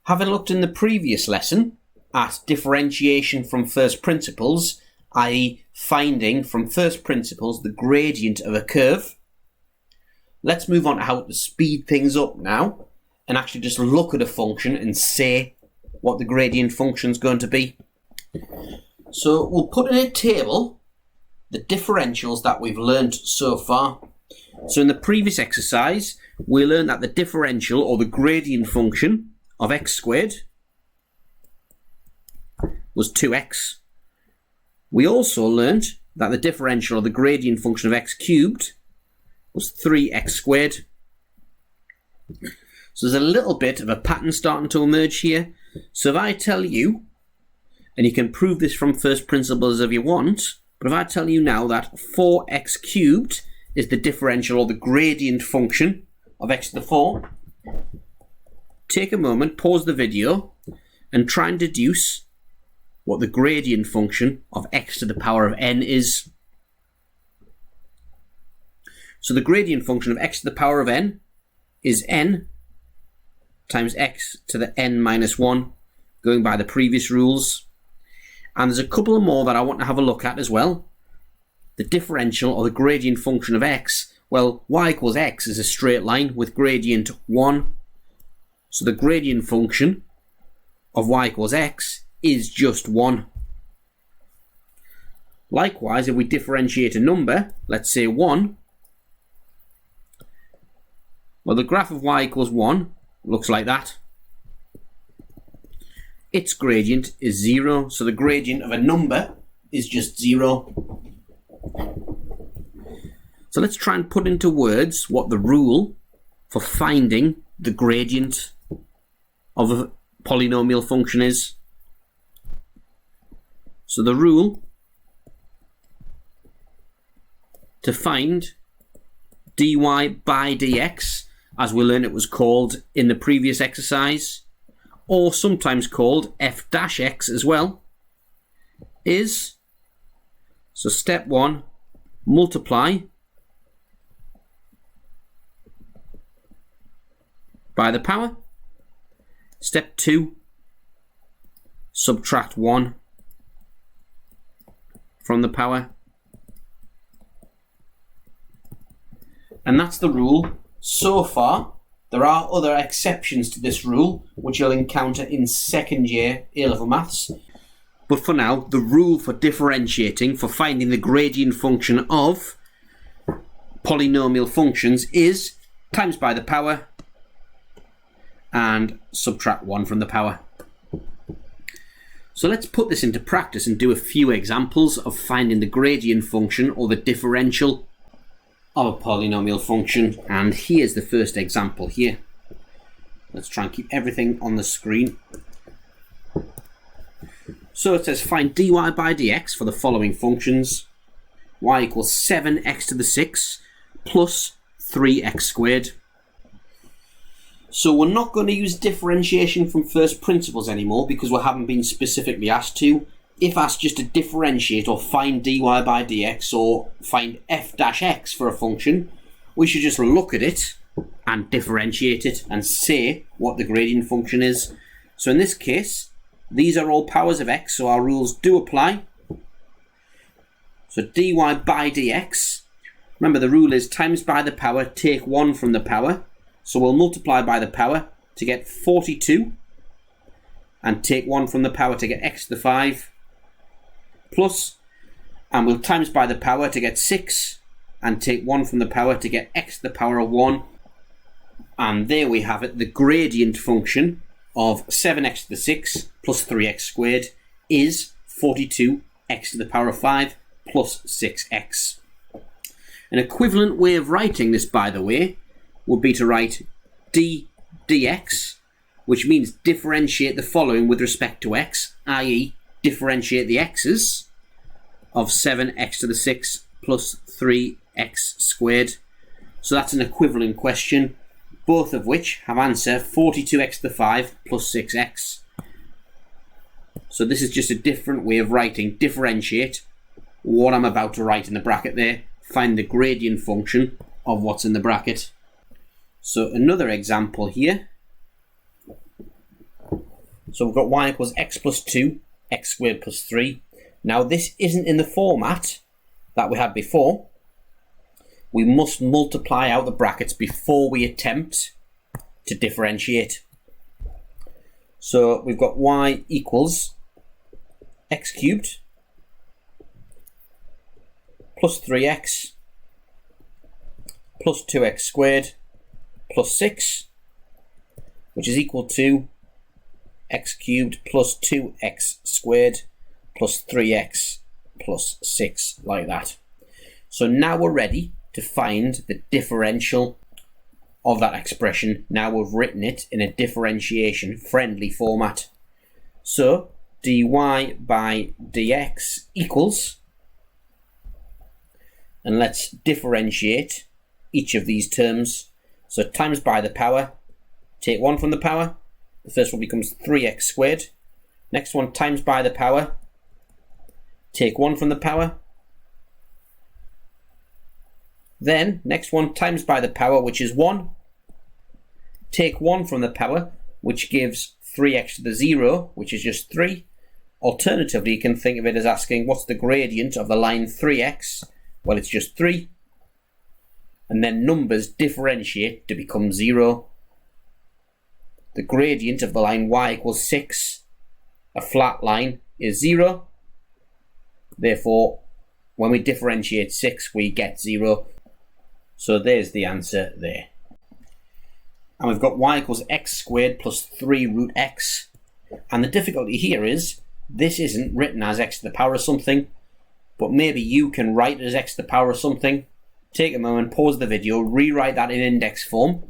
Having looked in the previous lesson at differentiation from first principles, i.e. finding from first principles the gradient of a curve, let's move on to how to speed things up now and actually just look at a function and say what the gradient function is going to be. So we'll put in a table the differentials that we've learned so far. So in the previous exercise, we learned that the differential or the gradient function of x squared was 2x. We also learned that the differential or the gradient function of x cubed was 3x squared. So there's a little bit of a pattern starting to emerge here. So if I tell you, and you can prove this from first principles if you want, but if I tell you now that 4x cubed is the differential or the gradient function of x to the 4, take a moment, pause the video, and try and deduce what the gradient function of x to the power of n is. So the gradient function of x to the power of n is n times x to the n minus 1, going by the previous rules. And there's a couple more that I want to have a look at as well. The differential or the gradient function of x, well, y equals x is a straight line with gradient 1. So the gradient function of y equals x is just 1. Likewise, if we differentiate a number, let's say 1, well, the graph of y equals 1 looks like that. Its gradient is 0, so the gradient of a number is just 0. So let's try and put into words what the rule for finding the gradient of a polynomial function is. So the rule to find dy by dx, as we learned it was called in the previous exercise, or sometimes called f dash x as well, is, so step 1, multiply by the power. Step 2, subtract 1 from the power. And that's the rule so far. There are other exceptions to this rule, which you'll encounter in second year A-level maths. But for now, the rule for differentiating, for finding the gradient function of polynomial functions is times by the power and subtract 1 from the power. So let's put this into practice and do a few examples of finding the gradient function or the differential of a polynomial function. And here's the first example here. Let's try and keep everything on the screen. So it says find dy by dx for the following functions. Y equals 7x to the 6 plus 3x squared. So we're not going to use differentiation from first principles anymore because we haven't been specifically asked to. If asked just to differentiate or find dy by dx or find f dash x for a function, we should just look at it and differentiate it and say what the gradient function is. So in this case, these are all powers of x, so our rules do apply. So dy by dx, remember the rule is times by the power, take 1 from the power. So we'll multiply by the power to get 42 and take 1 from the power to get x to the 5 plus, and we'll times by the power to get 6 and take 1 from the power to get x to the power of 1. And there we have it, the gradient function of 7x to the 6 plus 3x squared is 42x to the power of 5 plus 6x. An equivalent way of writing this, by the way, would be to write d dx, which means differentiate the following with respect to x, i.e. differentiate the x's of 7x to the 6 plus 3x squared. So that's an equivalent question, both of which have answer 42x to the 5 plus 6x. So this is just a different way of writing differentiate what I'm about to write in the bracket there, find the gradient function of what's in the bracket. So another example here. So we've got y equals x plus 2, x squared plus 3. Now this isn't in the format that we had before. We must multiply out the brackets before we attempt to differentiate. So we've got y equals x cubed plus 3x plus 2x squared plus 6, which is equal to x cubed plus 2x squared plus 3x plus 6, like that. So now we're ready to find the differential of that expression. Now we've written it in a differentiation friendly format. So dy by dx equals, and let's differentiate each of these terms. So times by the power, take 1 from the power, the first one becomes 3x squared. Next one times by the power, take 1 from the power. Then next one times by the power, which is 1. Take 1 from the power, which gives 3x to the 0, which is just 3. Alternatively, you can think of it as asking, what's the gradient of the line 3x? Well, it's just 3. And then numbers differentiate to become 0. The gradient of the line y equals 6, a flat line, is 0. Therefore, when we differentiate 6, we get 0. So there's the answer there. And we've got y equals x squared plus 3 root x. And the difficulty here is, this isn't written as x to the power of something, but maybe you can write it as x to the power of something. Take a moment, pause the video, rewrite that in index form,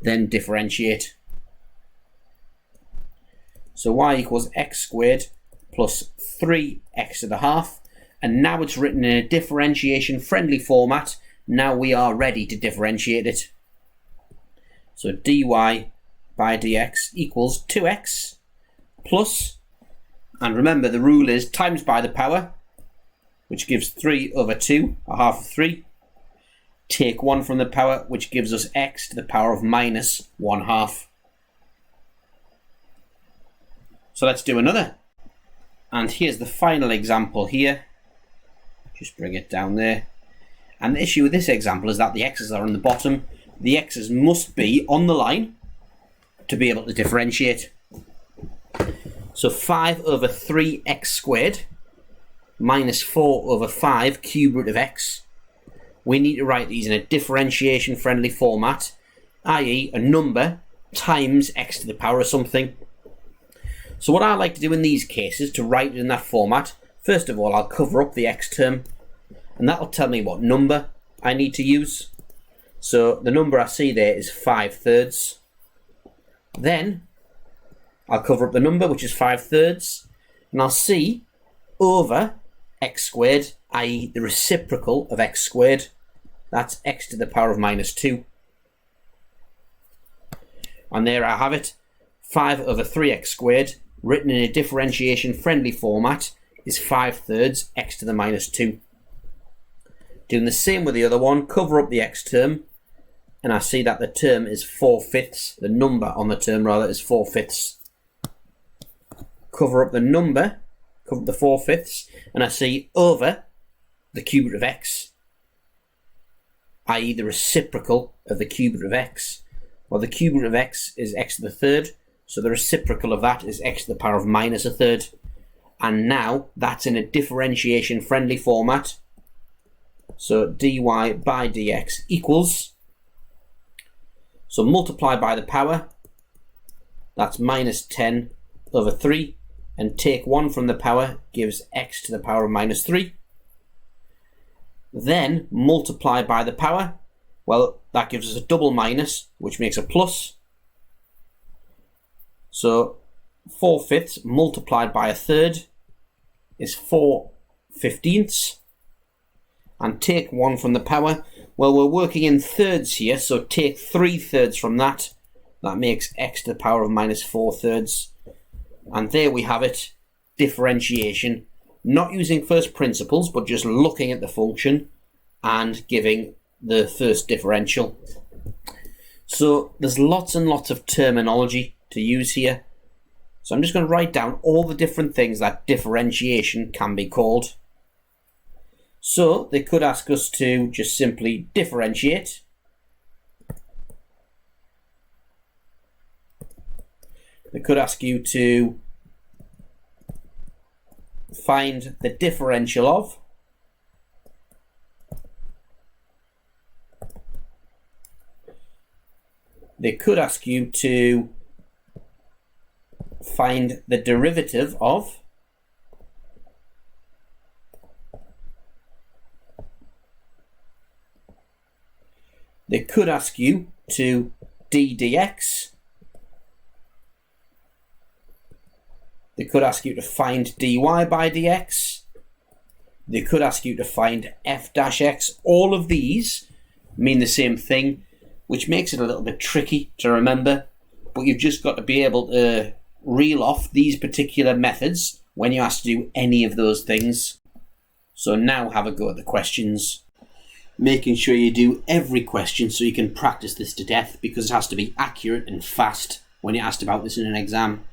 then differentiate. So y equals x squared plus 3x to the half, and now it's written in a differentiation friendly format. Now we are ready to differentiate it. So dy by dx equals 2x plus, and remember the rule is times by the power, which gives 3 over 2, a half of 3. Take 1 from the power, which gives us x to the power of minus 1/2. So let's do another. And here's the final example here. Just bring it down there. And the issue with this example is that the x's are on the bottom. The x's must be on the line to be able to differentiate. So 5 over 3x squared minus 4 over 5 cube root of x. We need to write these in a differentiation friendly format, i.e. a number times x to the power of something. So what I like to do in these cases to write it in that format, first of all I'll cover up the x term, and that'll tell me what number I need to use. So the number I see there is 5/3. Then I'll cover up the number, which is 5/3, and I'll see over x squared, i.e. the reciprocal of x squared. That's x to the power of minus 2. And there I have it. 5 over 3x squared, written in a differentiation friendly format, is 5/3 x to the minus 2. Doing the same with the other one, cover up the x term, and I see that the term is 4/5. The number on the term rather is 4/5. Cover up the number, cover up the 4/5, and I see over the cube root of x, i.e. the reciprocal of the cube root of x. Well, the cube root of x is x to the 3rd, so the reciprocal of that is x to the power of minus 1/3. And now that's in a differentiation friendly format. So dy by dx equals, so multiply by the power, that's minus 10 over 3, and take 1 from the power gives x to the power of minus 3. Then multiply by the power, well, that gives us a double minus, which makes a plus. So 4/5 multiplied by 1/3 is 4/15. And take 1 from the power. Well, we're working in thirds here, so take 3/3 from that. That makes x to the power of minus 4/3. And there we have it, differentiation. Not using first principles, but just looking at the function and giving the first differential. So there's lots and lots of terminology to use here. So I'm just going to write down all the different things that differentiation can be called. So they could ask us to just simply differentiate. They could ask you to find the differential of. They could ask you to find the derivative of. They could ask you to ddx. They could ask you to find dy by dx. They could ask you to find f dash x. All of these mean the same thing, which makes it a little bit tricky to remember, but you've just got to be able to reel off these particular methods when you ask to do any of those things. So now have a go at the questions, making sure you do every question so you can practice this to death, because it has to be accurate and fast when you're asked about this in an exam.